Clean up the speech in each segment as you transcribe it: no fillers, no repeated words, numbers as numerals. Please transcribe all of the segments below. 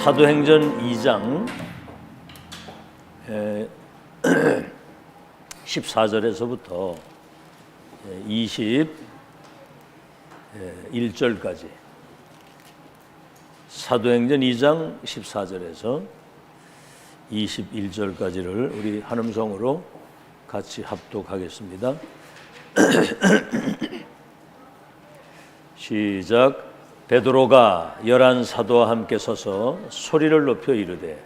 사도행전 2장 14절에서부터 21절까지, 사도행전 2장 14절에서 21절까지를 우리 한음성으로 같이 합독하겠습니다. 시작. 베드로가 11 사도와 함께 서서 소리를 높여 이르되,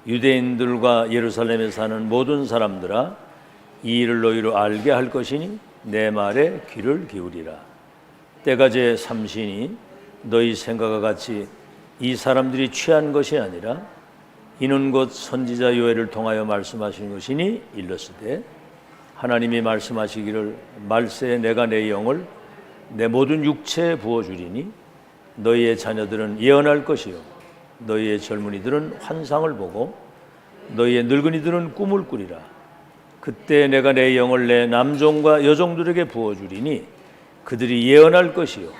유대인들과 예루살렘에 사는 모든 사람들아, 이 일을 너희로 알게 할 것이니 내 말에 귀를 기울이라. 때가 제 삼시니 너희 생각과 같이 이 사람들이 취한 것이 아니라 이는 곧 선지자 요엘을 통하여 말씀하신 것이니 일렀으되, 하나님이 말씀하시기를 말세에 내가 내 영을 내 모든 육체에 부어주리니 너희의 자녀들은 예언할 것이요 너희의 젊은이들은 환상을 보고 너희의 늙은이들은 꿈을 꾸리라. 그때 내가 내 영을 내 남종과 여종들에게 부어주리니 그들이 예언할 것이요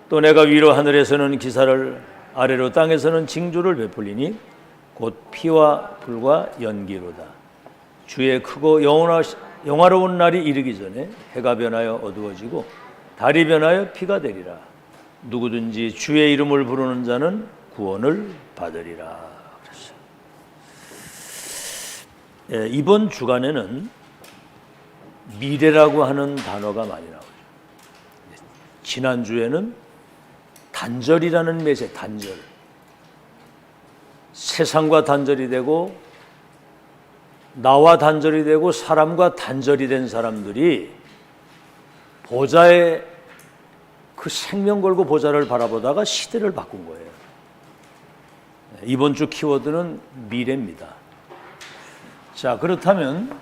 또 내가 위로 하늘에서는 기사를 아래로 땅에서는 징조를 베풀리니 곧 피와 불과 연기로다. 주의 크고 영화로운 날이 이르기 전에 해가 변하여 어두워지고 달이 변하여 피가 되리라. 누구든지 주의 이름을 부르는 자는 구원을 받으리라. 그랬어요. 이번 주간에는 미래라고 하는 단어가 많이 나오죠. 지난주에는 단절이라는 메시지, 단절. 세상과 단절이 되고 나와 단절이 되고 사람과 단절이 된 사람들이 보좌에 그 생명 걸고 보좌를 바라보다가 시대를 바꾼 거예요. 이번 주 키워드는 미래입니다. 자, 그렇다면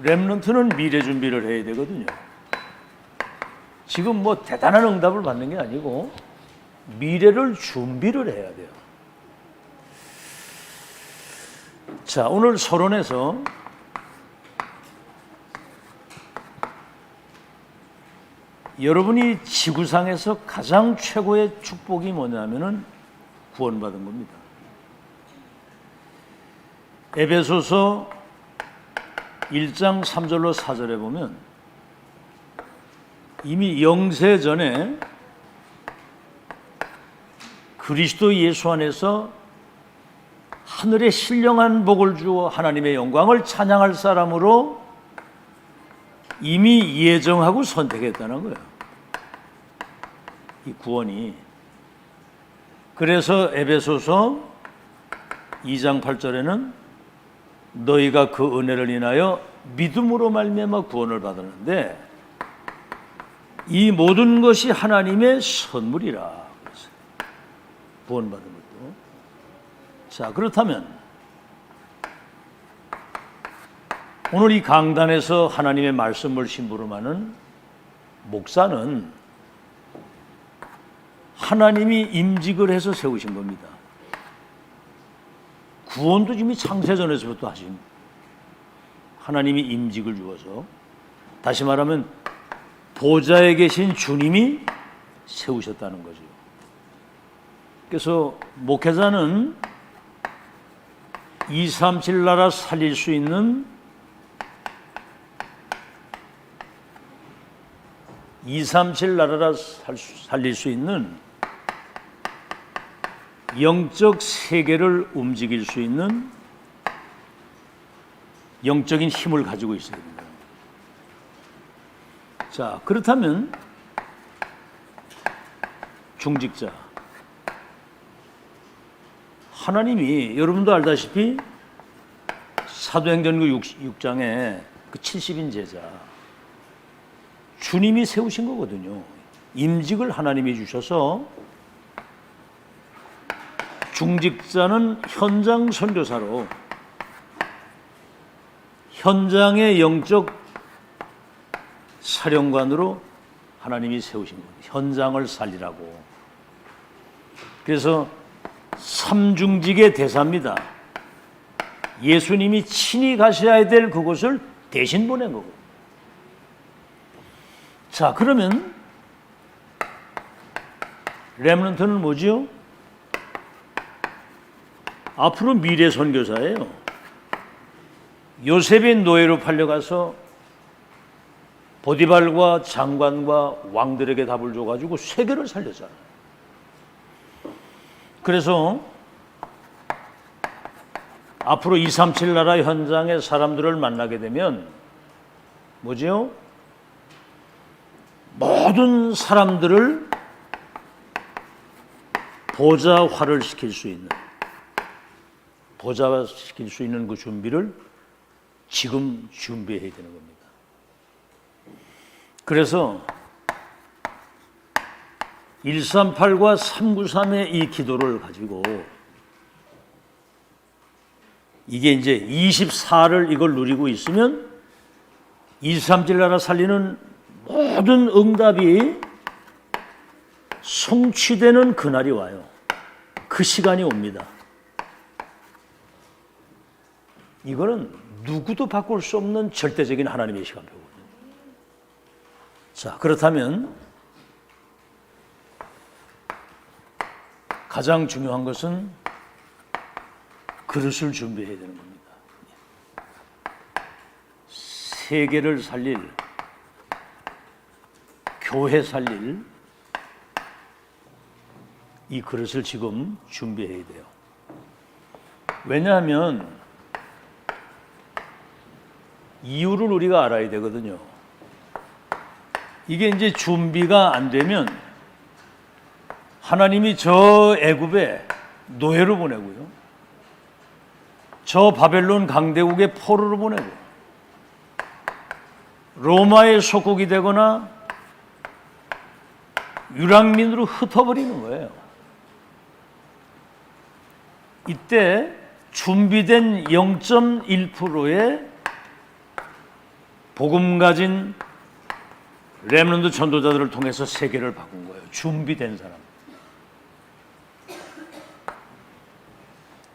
렘넌트는 미래 준비를 해야 되거든요. 지금 뭐 대단한 응답을 받는 게 아니고 미래를 준비를 해야 돼요. 자, 오늘 서론에서 여러분이 지구상에서 가장 최고의 축복이 뭐냐면은 구원받은 겁니다. 에베소서 1장 3절로 4절에 보면 이미 영세 전에 그리스도 예수 안에서 하늘의 신령한 복을 주어 하나님의 영광을 찬양할 사람으로 이미 예정하고 선택했다는 거예요. 이 구원이. 그래서 에베소서 2장 8절에는 너희가 그 은혜를 인하여 믿음으로 말미암아 구원을 받았는데 이 모든 것이 하나님의 선물이라. 그랬어요. 구원받은 것도. 자, 그렇다면 오늘 이 강단에서 하나님의 말씀을 심부름하는 목사는 하나님이 임직을 해서 세우신 겁니다. 구원도 이미 창세전에서부터 하신 하나님이 임직을 주어서, 다시 말하면 보좌에 계신 주님이 세우셨다는 거죠. 그래서 목회자는 237 나라 살릴 수 있는 237 나라라 살릴 수 있는 영적 세계를 움직일 수 있는 영적인 힘을 가지고 있어야 됩니다. 자, 그렇다면 중직자, 하나님이 여러분도 알다시피 사도행전 6장에 그 70인 제자 주님이 세우신 거거든요. 임직을 하나님이 주셔서 중직자는 현장 선교사로 현장의 영적 사령관으로 하나님이 세우신 겁니다. 현장을 살리라고. 그래서 삼중직의 대사입니다. 예수님이 친히 가셔야 될 그곳을 대신 보낸 거고. 자, 그러면 렘넌트는 뭐지요? 앞으로 미래 선교사예요. 요셉이 노예로 팔려가서 보디발과 장관과 왕들에게 답을 줘가지고 세계를 살렸잖아요. 그래서 앞으로 237 나라 현장의 사람들을 만나게 되면 뭐지요? 모든 사람들을 보좌화를 시킬 수 있는, 보좌화시킬 수 있는 그 준비를 지금 준비해야 되는 겁니다. 그래서 138과 393의 이 기도를 가지고 이게 이제 24를 이걸 누리고 있으면 237 나라 살리는 모든 응답이 성취되는 그날이 와요. 그 시간이 옵니다. 이거는 누구도 바꿀 수 없는 절대적인 하나님의 시간표거든요. 자, 그렇다면 가장 중요한 것은 그릇을 준비해야 되는 겁니다. 세계를 살릴, 교회 살릴 이 그릇을 지금 준비해야 돼요. 왜냐하면 이유를 우리가 알아야 되거든요. 이게 이제 준비가 안 되면 하나님이 저 애굽에 노예로 보내고요, 저 바벨론 강대국의 포로로 보내고 로마의 속국이 되거나 유랑민으로 흩어버리는 거예요. 이때 준비된 0.1%의 복음 가진 렘넌트 전도자들을 통해서 세계를 바꾼 거예요. 준비된 사람.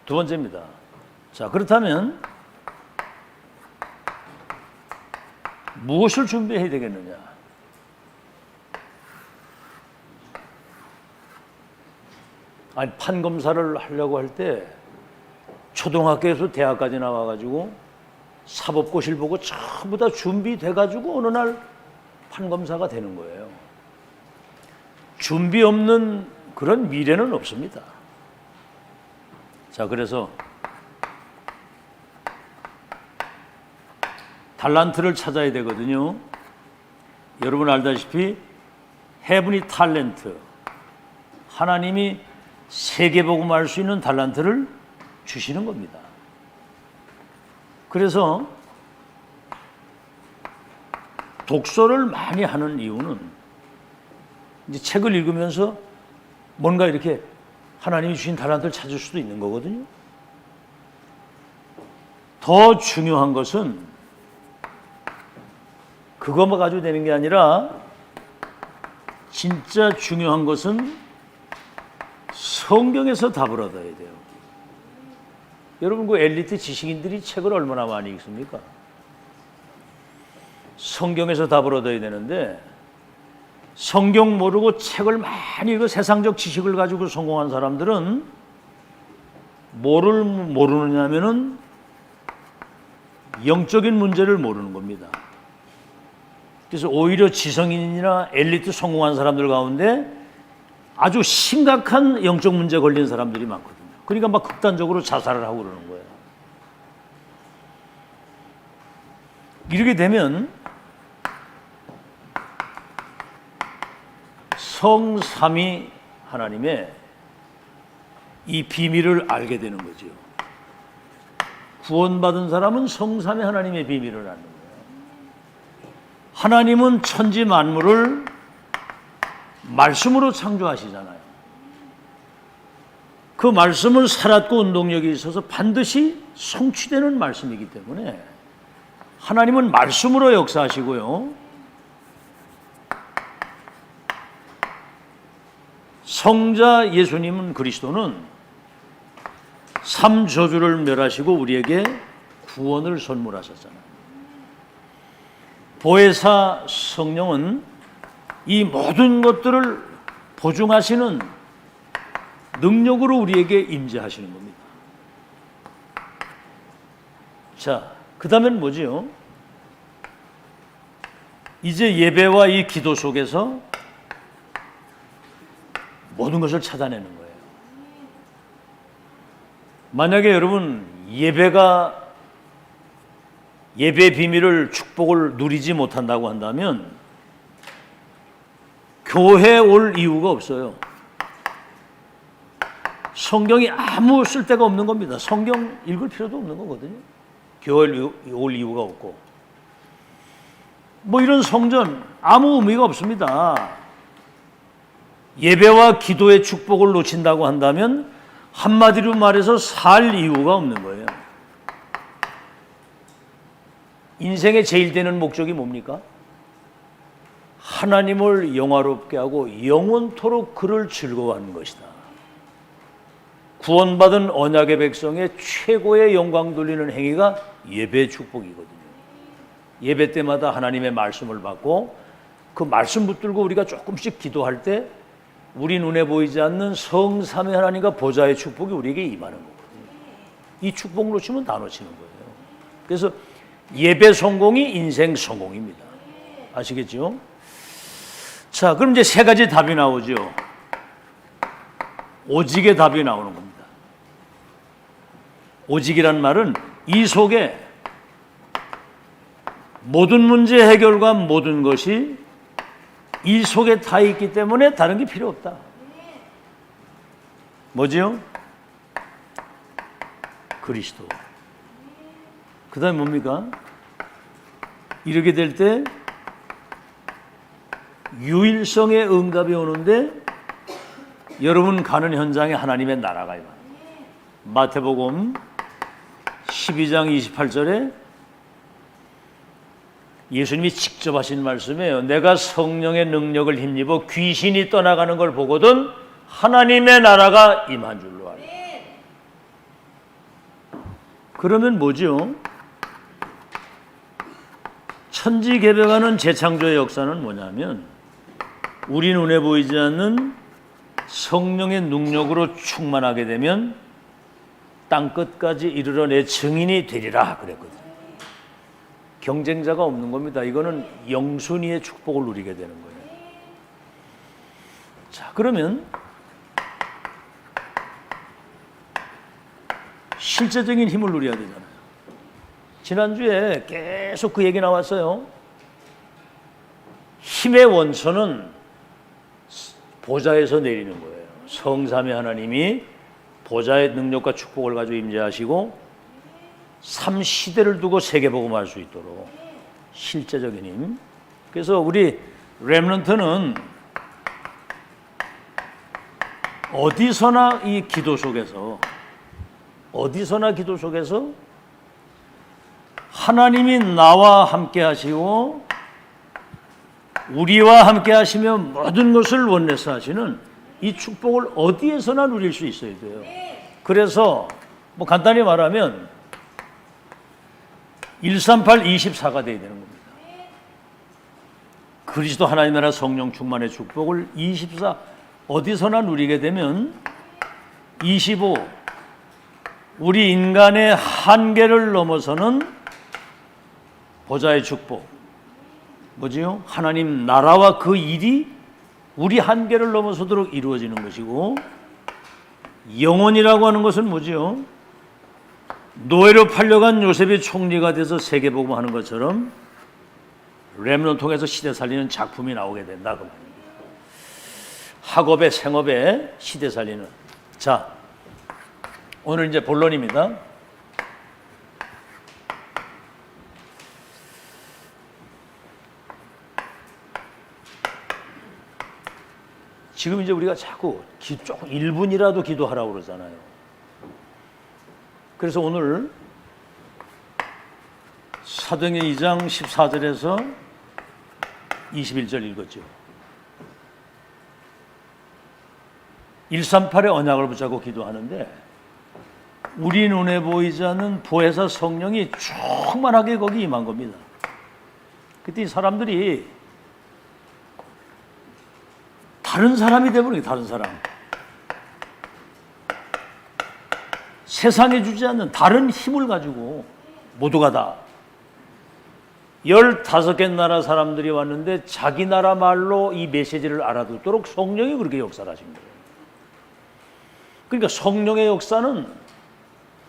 두 번째입니다. 자, 그렇다면 무엇을 준비해야 되겠느냐? 아니, 판검사를 하려고 할 때 초등학교에서 대학까지 나와가지고 사법고시를 보고 전부 다 준비돼가지고 어느 날 판검사가 되는 거예요. 준비 없는 그런 미래는 없습니다. 자, 그래서 달란트를 찾아야 되거든요. 여러분 알다시피 헤브니 탤런트, 하나님이 세계복음할 수 있는 달란트를 주시는 겁니다. 그래서 독서를 많이 하는 이유는 이제 책을 읽으면서 뭔가 이렇게 하나님이 주신 달란트를 찾을 수도 있는 거거든요. 더 중요한 것은 그것만 가지고 되는 게 아니라 진짜 중요한 것은 성경에서 답을 얻어야 돼요. 여러분, 그 엘리트 지식인들이 책을 얼마나 많이 읽습니까? 성경에서 답을 얻어야 되는데 성경 모르고 책을 많이 읽어 세상적 지식을 가지고 성공한 사람들은 뭐를 모르느냐면은 영적인 문제를 모르는 겁니다. 그래서 오히려 지성인이나 엘리트 성공한 사람들 가운데 아주 심각한 영적 문제 걸린 사람들이 많거든요. 그러니까 막 극단적으로 자살을 하고 그러는 거예요. 이렇게 되면 성삼위 하나님의 이 비밀을 알게 되는 거죠. 구원받은 사람은 성삼위 하나님의 비밀을 아는 거예요. 하나님은 천지 만물을 말씀으로 창조하시잖아요. 그 말씀은 살았고 운동력이 있어서 반드시 성취되는 말씀이기 때문에 하나님은 말씀으로 역사하시고요, 성자 예수님은, 그리스도는 삼저주를 멸하시고 우리에게 구원을 선물하셨잖아요. 보혜사 성령은 이 모든 것들을 보증하시는 능력으로 우리에게 임재하시는 겁니다. 자, 그 다음엔 뭐지요? 이제 예배와 이 기도 속에서 모든 것을 찾아내는 거예요. 만약에 여러분 예배 비밀을 축복을 누리지 못한다고 한다면 교회에 올 이유가 없어요. 성경이 아무 쓸데가 없는 겁니다. 성경 읽을 필요도 없는 거거든요. 교회에 올 이유가 없고 뭐 이런 성전 아무 의미가 없습니다. 예배와 기도의 축복을 놓친다고 한다면 한마디로 말해서 살 이유가 없는 거예요. 인생의 제일 되는 목적이 뭡니까? 하나님을 영화롭게 하고 영원토록 그를 즐거워하는 것이다. 구원받은 언약의 백성의 최고의 영광 돌리는 행위가 예배 축복이거든요. 예배 때마다 하나님의 말씀을 받고 그 말씀 붙들고 우리가 조금씩 기도할 때 우리 눈에 보이지 않는 성삼위 하나님과 보좌의 축복이 우리에게 임하는 거거든요. 이 축복 놓치면 다 놓치는 거예요. 그래서 예배 성공이 인생 성공입니다. 아시겠죠? 자, 그럼 이제 세 가지 답이 나오죠. 오직의 답이 나오는 겁니다. 오직이란 말은 이 속에 모든 문제 해결과 모든 것이 이 속에 다 있기 때문에 다른 게 필요 없다. 뭐지요? 그리스도. 그 다음에 뭡니까? 이렇게 될 때 유일성의 응답이 오는데 여러분 가는 현장에 하나님의 나라가 임합니다. 마태복음 12장 28절에 예수님이 직접 하신 말씀이에요. 내가 성령의 능력을 힘입어 귀신이 떠나가는 걸 보거든 하나님의 나라가 임한 줄로 알아. 그러면 뭐죠? 천지개벽하는 재창조의 역사는 뭐냐면 우리 눈에 보이지 않는 성령의 능력으로 충만하게 되면 땅끝까지 이르러 내 증인이 되리라 그랬거든요. 경쟁자가 없는 겁니다. 이거는 영순위의 축복을 누리게 되는 거예요. 자, 그러면 실제적인 힘을 누려야 되잖아요. 지난주에 계속 그 얘기 나왔어요. 힘의 원천은 보좌에서 내리는 거예요. 성삼위 하나님이 보좌의 능력과 축복을 가지고 임재하시고 3시대를 두고 세계복음할 수 있도록 실제적인 힘. 그래서 우리 렘넌트는 어디서나 기도 속에서 하나님이 나와 함께 하시고 우리와 함께 하시며 모든 것을 원내서 하시는 이 축복을 어디에서나 누릴 수 있어야 돼요. 그래서 뭐 간단히 말하면 138, 24가 돼야 되는 겁니다. 그리스도 하나님 나라 성령 충만의 축복을 24 어디서나 누리게 되면 25 우리 인간의 한계를 넘어서는 보좌의 축복. 뭐지요? 하나님 나라와 그 일이 우리 한계를 넘어서도록 이루어지는 것이고 영혼이라고 하는 것은 뭐지요? 노예로 팔려간 요셉이 총리가 돼서 세계복음하는 것처럼 렘넌트 통해서 시대 살리는 작품이 나오게 된다 그 말입니다. 학업에 생업에 시대 살리는. 자, 오늘 이제 본론입니다. 지금 이제 우리가 자꾸 조금 1분이라도 기도하라고 그러잖아요. 그래서 오늘 사도행전 2장 14절에서 21절 읽었죠. 138의 언약을 붙잡고 기도하는데 우리 눈에 보이지 않는 보혜사 성령이 충만하게 거기 임한 겁니다. 그때 이 사람들이 다른 사람이 되버린 거예요. 다른 사람. 세상에 주지 않는 다른 힘을 가지고 모두가 다 15개 나라 사람들이 왔는데 자기 나라 말로 이 메시지를 알아듣도록 성령이 그렇게 역사를 하신 거예요. 그러니까 성령의 역사는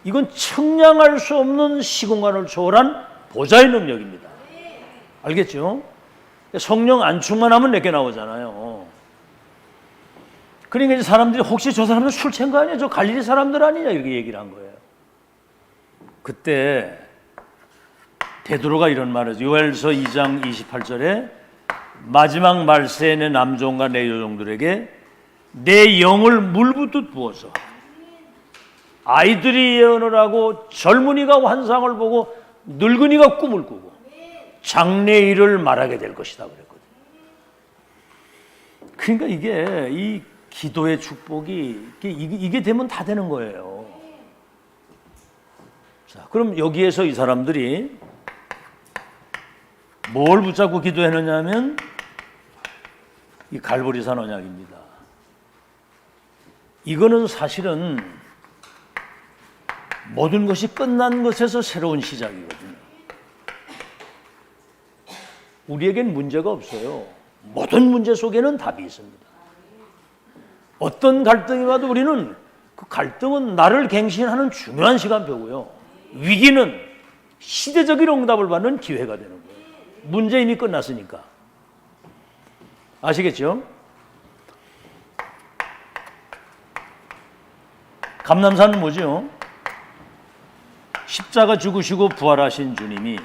이건 측량할 수 없는 시공간을 초월한 보좌의 능력입니다. 알겠죠? 성령 안충만 하면 내게 나오잖아요. 그러니까 이제 사람들이 혹시 저 사람들 술 취한 거 아니야? 저 갈릴리 사람들 아니냐? 이렇게 얘기를 한 거예요. 그때 베드로가 이런 말을 해요. 요엘서 2장 28절에 마지막 말세에 내 남종과 내 여종들에게 내 영을 물붓듯 부어서 아이들이 예언을 하고 젊은이가 환상을 보고 늙은이가 꿈을 꾸고 장래일을 말하게 될 것이다 그랬거든요. 그러니까 이게 이 기도의 축복이 이게 되면 다 되는 거예요. 자, 그럼 여기에서 이 사람들이 뭘 붙잡고 기도했느냐면 이 갈보리산 언약입니다. 이거는 사실은 모든 것이 끝난 것에서 새로운 시작이거든요. 우리에겐 문제가 없어요. 모든 문제 속에는 답이 있습니다. 어떤 갈등이 와도 우리는 그 갈등은 나를 갱신하는 중요한 시간표고요. 위기는 시대적인 응답을 받는 기회가 되는 거예요. 문제 이미 끝났으니까. 아시겠죠? 감람산은 뭐죠? 십자가 죽으시고 부활하신 주님이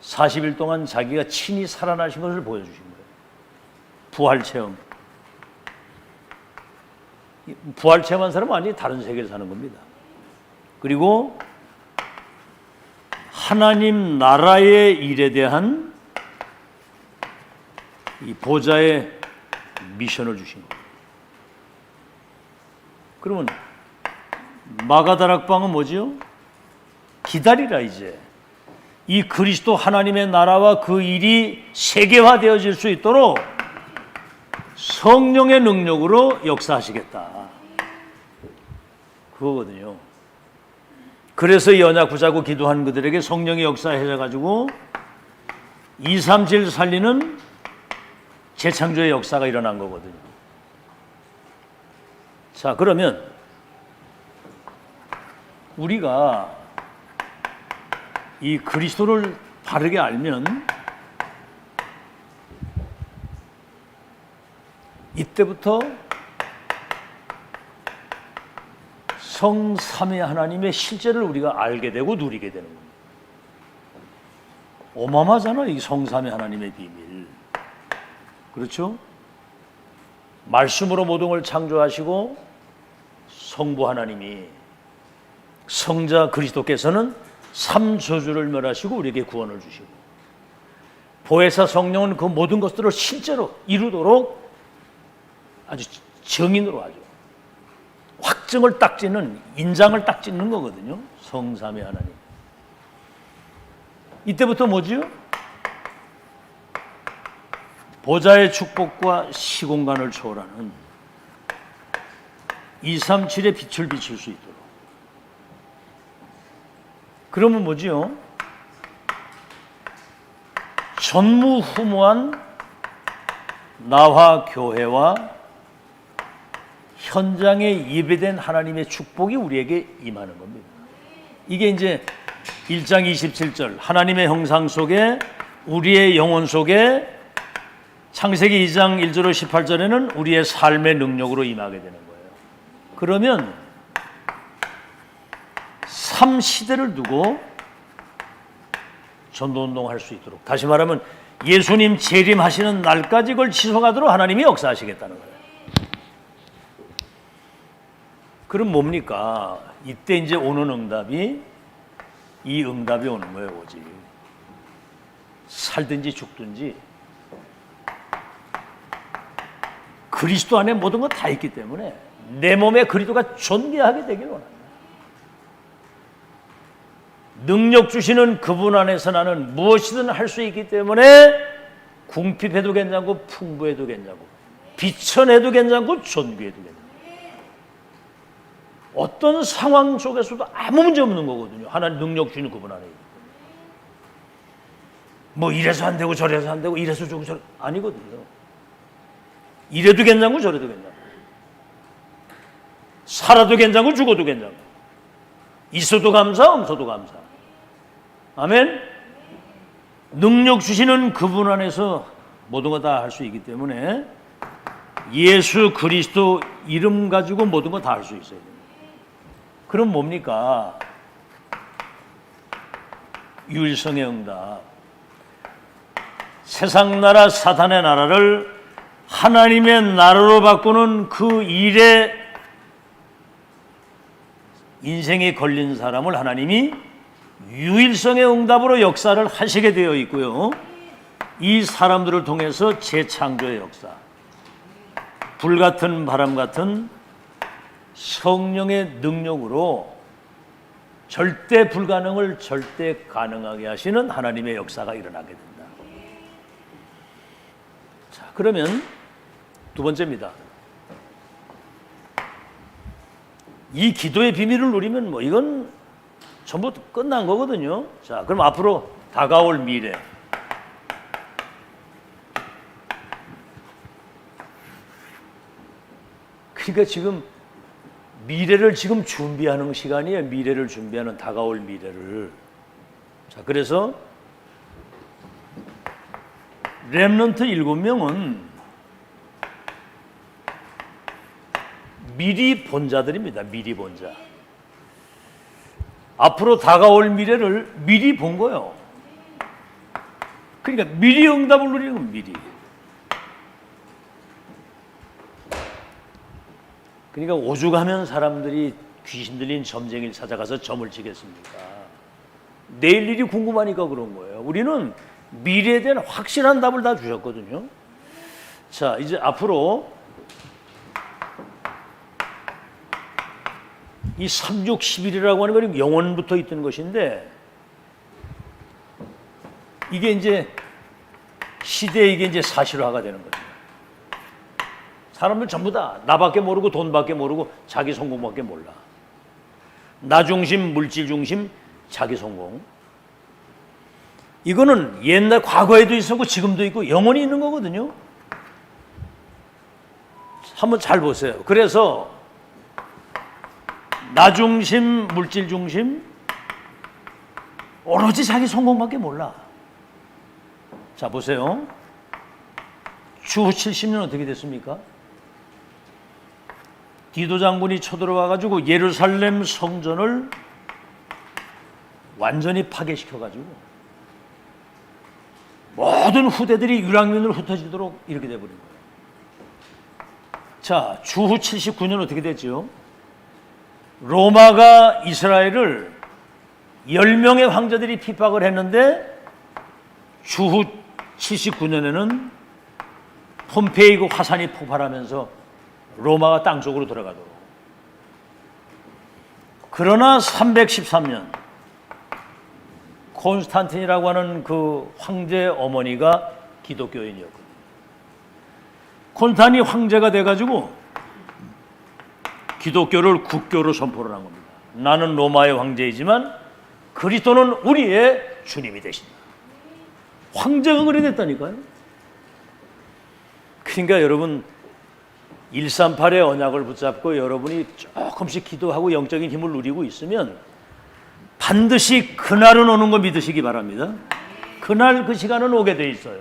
40일 동안 자기가 친히 살아나신 것을 보여주신 거예요. 부활 체험. 부활 체험한 사람은 아니 다른 세계를 사는 겁니다. 그리고 하나님 나라의 일에 대한 이 보좌의 미션을 주신 거예요. 그러면 마가다락방은 뭐지요? 기다리라 이제. 이 그리스도 하나님의 나라와 그 일이 세계화되어질 수 있도록 성령의 능력으로 역사하시겠다. 그거거든요. 그래서 이 언약 붙잡고 기도한 그들에게 성령이 역사해가지고 237 살리는 재창조의 역사가 일어난 거거든요. 자, 그러면 우리가 이 그리스도를 바르게 알면 이때부터 성삼위 하나님의 실제를 우리가 알게 되고 누리게 되는 겁니다. 어마어마하잖아요, 이 성삼위 하나님의 비밀. 그렇죠? 말씀으로 모든 걸 창조하시고 성부 하나님이 성자 그리스도께서는 삼저주를 멸하시고 우리에게 구원을 주시고 보혜사 성령은 그 모든 것들을 실제로 이루도록 아주 정인으로 아주 확증을 딱 짓는 인장을 딱 짓는 거거든요. 성삼위 하나님. 이때부터 뭐지요? 보좌의 축복과 시공간을 초월하는 237의 빛을 비출 수 있도록. 그러면 뭐지요? 전무후무한 나화 교회와 현장에 예배된 하나님의 축복이 우리에게 임하는 겁니다. 이게 이제 1장 27절 하나님의 형상 속에 우리의 영혼 속에 창세기 2장 1절로 18절에는 우리의 삶의 능력으로 임하게 되는 거예요. 그러면 3시대를 두고 전도운동할 수 있도록, 다시 말하면 예수님 재림하시는 날까지 그걸 지속하도록 하나님이 역사하시겠다는 거예요. 그럼 뭡니까? 이때 이제 오는 응답이 이 응답이 오는 거예요. 오직 살든지 죽든지 그리스도 안에 모든 건 다 있기 때문에 내 몸에 그리스도가 존귀하게 되길 원합니다. 능력 주시는 그분 안에서 나는 무엇이든 할 수 있기 때문에 궁핍해도 괜찮고 풍부해도 괜찮고 비천해도 괜찮고 존귀해도 괜찮고 어떤 상황 속에서도 아무 문제 없는 거거든요. 하나님 능력 주는 그분 안에. 뭐 이래서 안 되고 저래서 안 되고 이래서 저고 저래 아니거든요. 이래도 괜찮고 저래도 괜찮고 살아도 괜찮고 죽어도 괜찮고 있어도 감사 없어도 감사. 아멘. 능력 주시는 그분 안에서 모든 거 다 할 수 있기 때문에 예수 그리스도 이름 가지고 모든 거 다 할 수 있어요. 그럼 뭡니까? 유일성의 응답. 세상 나라 사탄의 나라를 하나님의 나라로 바꾸는 그 일에 인생이 걸린 사람을 하나님이 유일성의 응답으로 역사를 하시게 되어 있고요. 이 사람들을 통해서 재창조의 역사, 불같은 바람 같은 성령의 능력으로 절대 불가능을 절대 가능하게 하시는 하나님의 역사가 일어나게 된다. 자, 그러면 두 번째입니다. 이 기도의 비밀을 누리면 뭐 이건 전부 끝난 거거든요. 자, 그럼 앞으로 다가올 미래. 그러니까 지금 미래를 지금 준비하는 시간이에요. 미래를 준비하는 다가올 미래를. 자, 그래서 렘넌트 7명은 미리 본 자들입니다. 미리 본 자. 앞으로 다가올 미래를 미리 본 거예요. 그러니까 미리 응답을 누리는 건 미리. 그러니까 오죽하면 사람들이 귀신 들린 점쟁이를 찾아가서 점을 치겠습니까? 내일 일이 궁금하니까 그런 거예요. 우리는 미래에 대한 확실한 답을 다 주셨거든요. 자, 이제 앞으로 이 3, 6, 11이라고 하는 건 영원부터 있던 것인데 이게 이제 시대에 이게 이제 사실화가 되는 거죠. 사람들 전부 다 나밖에 모르고 돈밖에 모르고 자기 성공밖에 몰라. 나 중심, 물질 중심, 자기 성공. 이거는 옛날 과거에도 있었고 지금도 있고 영원히 있는 거거든요. 한번 잘 보세요. 그래서 나 중심, 물질 중심, 오로지 자기 성공밖에 몰라. 자, 보세요. 주후 70년 어떻게 됐습니까? 디도 장군이 쳐들어와가지고 예루살렘 성전을 완전히 파괴시켜가지고 모든 후대들이 유랑민으로 흩어지도록 이렇게 돼버린 거예요. 자, 주후 79년 어떻게 됐죠? 로마가 이스라엘을 10명의 황제들이 핍박을 했는데 주후 79년에는 폼페이고 화산이 폭발하면서 로마가 땅 속으로 들어가도록. 그러나 313년 콘스탄틴이라고 하는 그 황제 어머니가 기독교인이었거든요. 콘스탄틴이 황제가 돼가지고 기독교를 국교로 선포를 한 겁니다. 나는 로마의 황제이지만 그리스도는 우리의 주님이 되신다. 황제가 그래 됐다니까요. 그러니까 여러분 138의 언약을 붙잡고 여러분이 조금씩 기도하고 영적인 힘을 누리고 있으면 반드시 그날은 오는 거 믿으시기 바랍니다. 그날 그 시간은 오게 돼 있어요.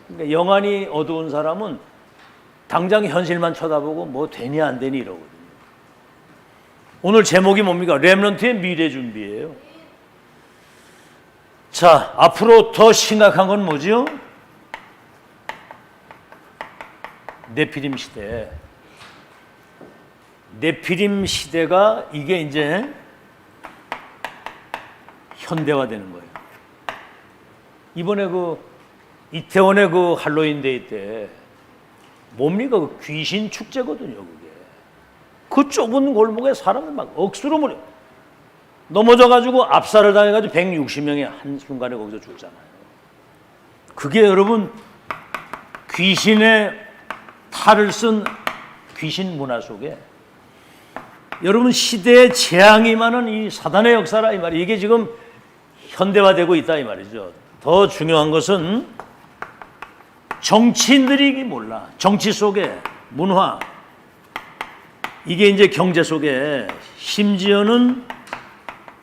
그러니까 영안이 어두운 사람은 당장 현실만 쳐다보고 뭐 되니 안 되니 이러거든요. 오늘 제목이 뭡니까? 렘넌트의 미래 준비예요. 자, 앞으로 더 심각한 건 뭐죠? 네피림 시대. 네피림 시대가 이게 이제 현대화되는 거예요. 이번에 그 이태원의 그 할로윈 데이 때 뭡니까? 그 귀신 축제거든요, 그게. 그 좁은 골목에 사람들 막 억수로 몰려 넘어져가지고 압살을 당해가지고 160명이 한순간에 거기서 죽잖아요. 그게 여러분 귀신의 탈을 쓴 귀신 문화 속에 여러분 시대의 재앙이 많은 이 사단의 역사라 이 말이에요. 이게 지금 현대화되고 있다 이 말이죠. 더 중요한 것은 정치인들이 몰라. 정치 속에 문화, 이게 이제 경제 속에 심지어는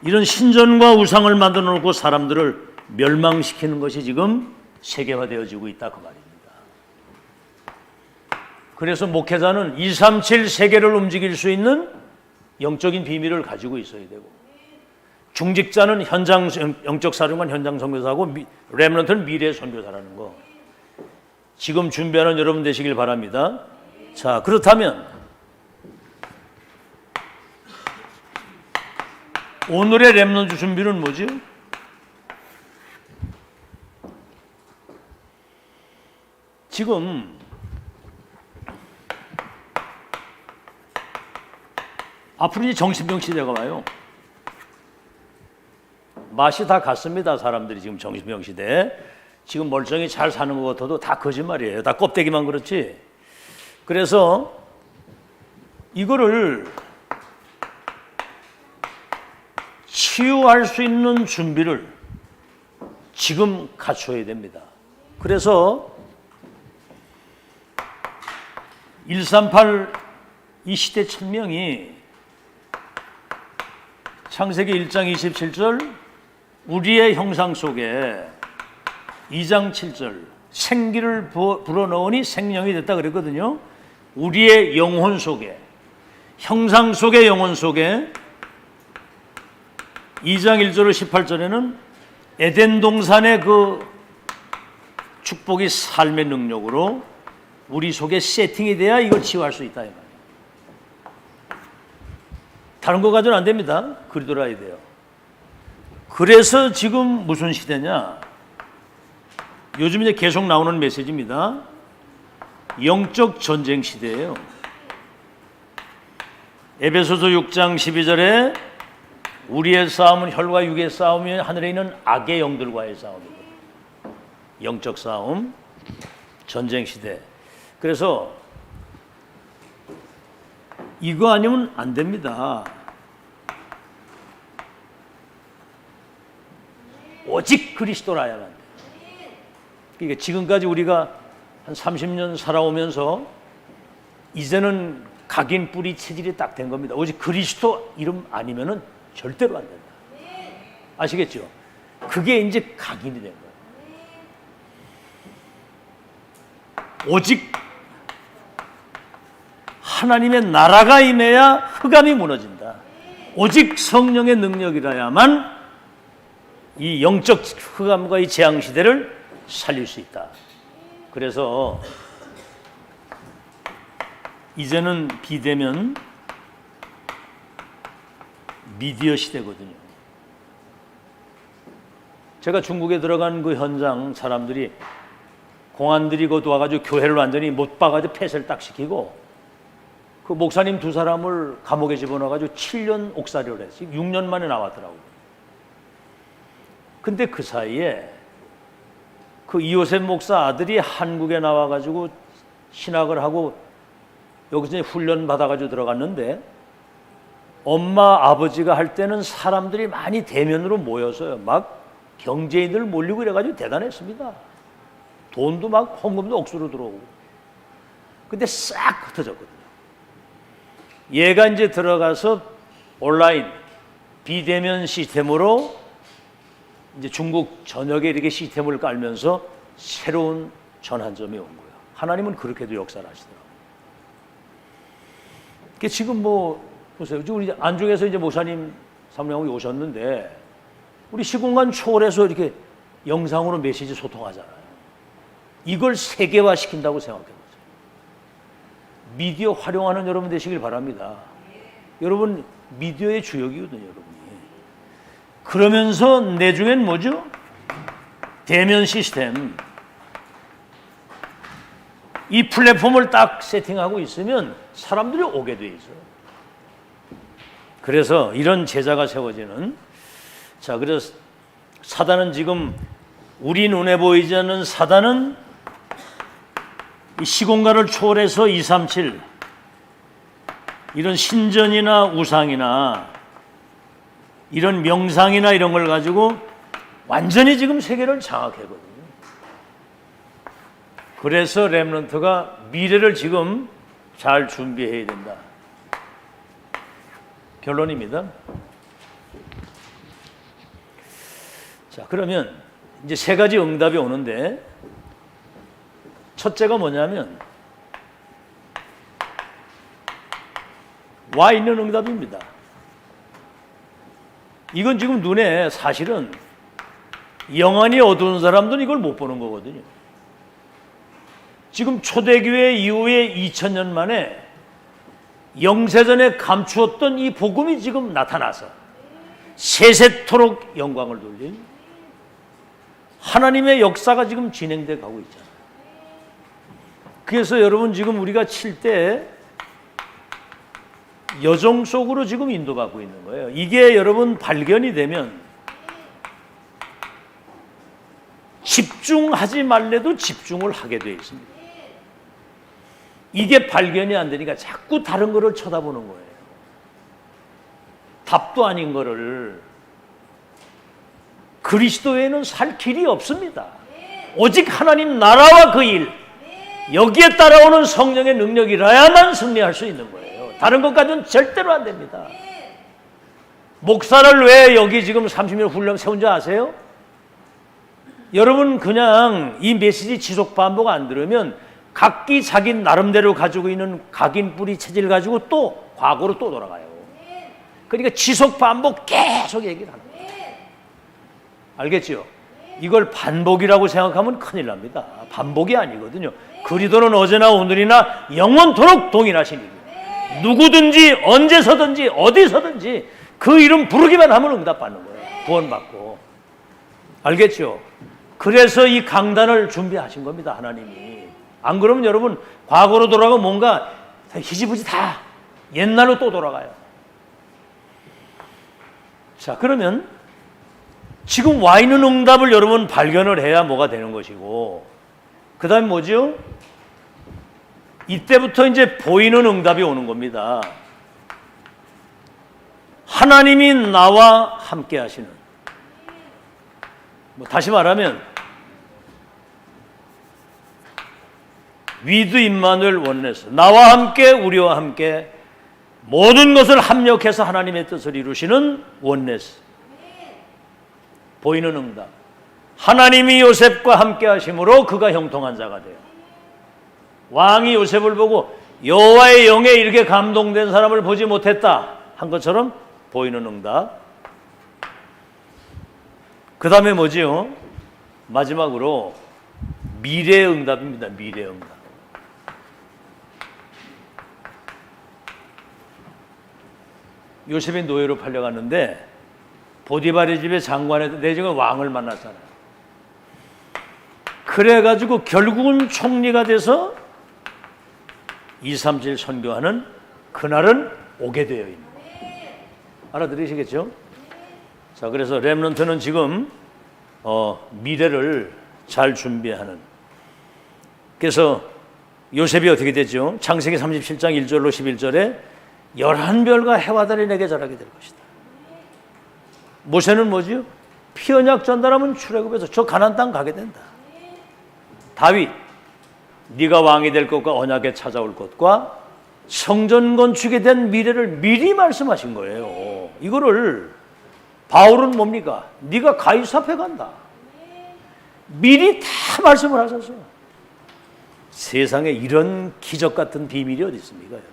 이런 신전과 우상을 만들어 놓고 사람들을 멸망시키는 것이 지금 세계화되어지고 있다 그 말입니다. 그래서 목회자는 237 세계를 움직일 수 있는 영적인 비밀을 가지고 있어야 되고, 중직자는 현장 영적 사령관 현장 선교사하고 렘넌트는 미래 선교사라는 거 지금 준비하는 여러분 되시길 바랍니다. 자, 그렇다면 오늘의 렘넌트 준비는 뭐지? 지금 앞으로 이제 정신병 시대가 와요. 맛이 다 같습니다. 사람들이 지금 정신병 시대. 지금 멀쩡히 잘 사는 것 같아도 다 거짓말이에요. 다 껍데기만 그렇지. 그래서 이거를 치유할 수 있는 준비를 지금 갖춰야 됩니다. 그래서 138 이 시대 천명이 창세기 1장 27절 우리의 형상 속에 2장 7절 생기를 불어넣으니 생명이 됐다 그랬거든요. 우리의 영혼 속에, 형상 속의 영혼 속에 2장 1절로 18절에는 에덴 동산의 그 축복이 삶의 능력으로 우리 속에 세팅이 돼야 이걸 치유할 수 있다 이 말이에요. 다른 거 가져는 안 됩니다. 그리 돌아야 돼요. 그래서 지금 무슨 시대냐? 요즘 이제 계속 나오는 메시지입니다. 영적 전쟁 시대예요. 에베소서 6장 12절에 우리의 싸움은 혈과 육의 싸움이 하늘에 있는 악의 영들과의 싸움이고, 영적 싸움, 전쟁 시대. 그래서 이거 아니면 안 됩니다. 오직 그리스도라야만 돼. 그러니까 지금까지 우리가 한 30년 살아오면서 이제는 각인 뿌리 체질이 딱 된 겁니다. 오직 그리스도 이름 아니면은 절대로 안 된다. 아시겠죠? 그게 이제 각인이 된 거예요. 오직 하나님의 나라가 임해야 흑암이 무너진다. 오직 성령의 능력이라야만 이 영적 흑암과 이 재앙 시대를 살릴 수 있다. 그래서 이제는 비대면 미디어 시대거든요. 제가 중국에 들어간 그 현장 사람들이 공안들이 곧 와가지고 교회를 완전히 못 봐가지고 폐쇄를 딱 시키고 그 목사님 두 사람을 감옥에 집어넣어가지고 7년 옥살이를 했어요. 6년 만에 나왔더라고요. 근데 그 사이에 그 이호셉 목사 아들이 한국에 나와가지고 신학을 하고 여기서 훈련 받아가지고 들어갔는데 엄마 아버지가 할 때는 사람들이 많이 대면으로 모여서요. 막 경제인들 몰리고 이래가지고 대단했습니다. 돈도 막 헌금도 억수로 들어오고. 근데 싹 흩어졌거든요. 얘가 이제 들어가서 온라인 비대면 시스템으로 이제 중국 전역에 이렇게 시스템을 깔면서 새로운 전환점이 온 거예요. 하나님은 그렇게도 역사를 하시더라고요. 지금 뭐 보세요. 지금 우리 안중에서 이제 목사님 사모님이 오셨는데 우리 시공간 초월해서 이렇게 영상으로 메시지 소통하잖아요. 이걸 세계화 시킨다고 생각해 보세요. 미디어 활용하는 여러분 되시길 바랍니다. 여러분 미디어의 주역이거든요, 여러분이. 그러면서 내중엔 뭐죠? 대면 시스템. 이 플랫폼을 딱 세팅하고 있으면 사람들이 오게 돼 있어요. 그래서 이런 제자가 세워지는, 자, 그래서 사단은 지금 우리 눈에 보이지 않는 사단은 이 시공간을 초월해서 237 이런 신전이나 우상이나 이런 명상이나 이런 걸 가지고 완전히 지금 세계를 장악했거든요. 그래서 렘넌트가 미래를 지금 잘 준비해야 된다. 결론입니다. 자, 그러면 이제 세 가지 응답이 오는데, 첫째가 뭐냐면 와 있는 응답입니다. 이건 지금 눈에 사실은 영안이 어두운 사람들은 이걸 못 보는 거거든요. 지금 초대교회 이후에 2000년 만에 영세전에 감추었던 이 복음이 지금 나타나서 세세토록 영광을 돌린 하나님의 역사가 지금 진행돼 가고 있잖아요. 그래서 여러분 지금 우리가 칠 때 여정 속으로 지금 인도받고 있는 거예요. 이게 여러분 발견이 되면 집중하지 말래도 집중을 하게 되어 있습니다. 이게 발견이 안 되니까 자꾸 다른 거를 쳐다보는 거예요. 답도 아닌 거를. 그리스도에는 살 길이 없습니다. 오직 하나님 나라와 그 일, 여기에 따라오는 성령의 능력이라야만 승리할 수 있는 거예요. 다른 것까지는 절대로 안 됩니다. 목사를 왜 여기 지금 30년 훈련 세운 줄 아세요? 여러분 그냥 이 메시지 지속 반복 안 들으면 각기 자기 나름대로 가지고 있는 각인 뿌리 체질 가지고 또 과거로 또 돌아가요. 그러니까 지속 반복 계속 얘기를 하는 거예요. 알겠죠? 이걸 반복이라고 생각하면 큰일 납니다. 반복이 아니거든요. 그리스도는 어제나 오늘이나 영원토록 동일하신 이입니다. 누구든지 언제서든지 어디서든지 그 이름 부르기만 하면 응답받는 거예요. 구원받고. 알겠죠? 그래서 이 강단을 준비하신 겁니다. 하나님이. 안 그러면 여러분 과거로 돌아가고 뭔가 희지부지 다 옛날로 또 돌아가요. 자, 그러면 지금 와 있는 응답을 여러분 발견을 해야 뭐가 되는 것이고, 그 다음에 뭐죠? 이때부터 이제 보이는 응답이 오는 겁니다. 하나님이 나와 함께 하시는. 다시 말하면 위드 임마누엘 원네스, 나와 함께 우리와 함께 모든 것을 합력해서 하나님의 뜻을 이루시는 원네스. 보이는 응답. 하나님이 요셉과 함께 하심으로 그가 형통한 자가 돼요. 왕이 요셉을 보고 여호와의 영에 이렇게 감동된 사람을 보지 못했다 한 것처럼 보이는 응답. 그 다음에 뭐지요? 마지막으로 미래의 응답입니다. 미래의 응답. 요셉이 노예로 팔려갔는데 보디발의 집에 장관의 내정의 왕을 만났잖아요. 그래가지고 결국은 총리가 돼서 237 선교하는 그날은 오게 되어 있는 거예요. 알아들으시겠죠? 자, 그래서 렘넌트는 지금 미래를 잘 준비하는. 그래서 요셉이 어떻게 됐죠? 창세기 37장 1절로 11절에 11별과 해와 달이 내게 절하게 될 것이다. 모세는 뭐지요? 피언약 전달하면 출애굽해서 저 가나안 땅 가게 된다. 다윗, 네가 왕이 될 것과 언약에 찾아올 것과 성전 건축에 대한 미래를 미리 말씀하신 거예요. 이거를 바울은 뭡니까? 네가 가이사 앞에 간다. 미리 다 말씀을 하셨어요. 세상에 이런 기적 같은 비밀이 어디 있습니까, 여러분?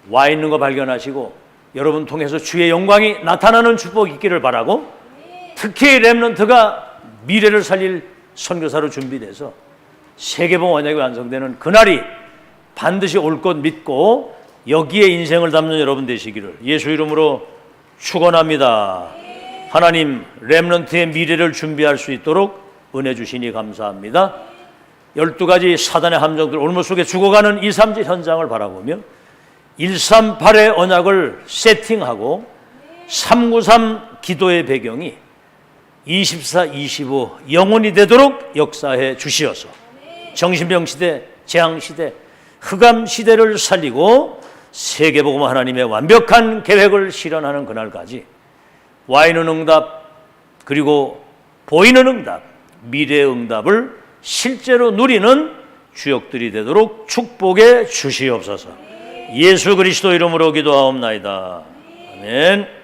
와 있는 거 발견하시고 여러분 통해서 주의 영광이 나타나는 축복이 있기를 바라고, 특히 렘넌트가 미래를 살릴 선교사로 준비돼서 세계봉 언약이 완성되는 그날이 반드시 올 것 믿고 여기에 인생을 담는 여러분 되시기를 예수 이름으로 축원합니다. 하나님, 렘넌트의 미래를 준비할 수 있도록 은혜 주시니 감사합니다. 12가지 사단의 함정들 올무 속에 죽어가는 237 현장을 바라보며 138의 언약을 세팅하고 393 기도의 배경이 24, 25 영원히 되도록 역사해 주시어서 정신병 시대, 재앙 시대, 흑암 시대를 살리고 세계복음 하나님의 완벽한 계획을 실현하는 그날까지 와있는 응답 그리고 보이는 응답, 미래의 응답을 실제로 누리는 주역들이 되도록 축복해 주시옵소서. 예수 그리스도 이름으로 기도하옵나이다. 아멘.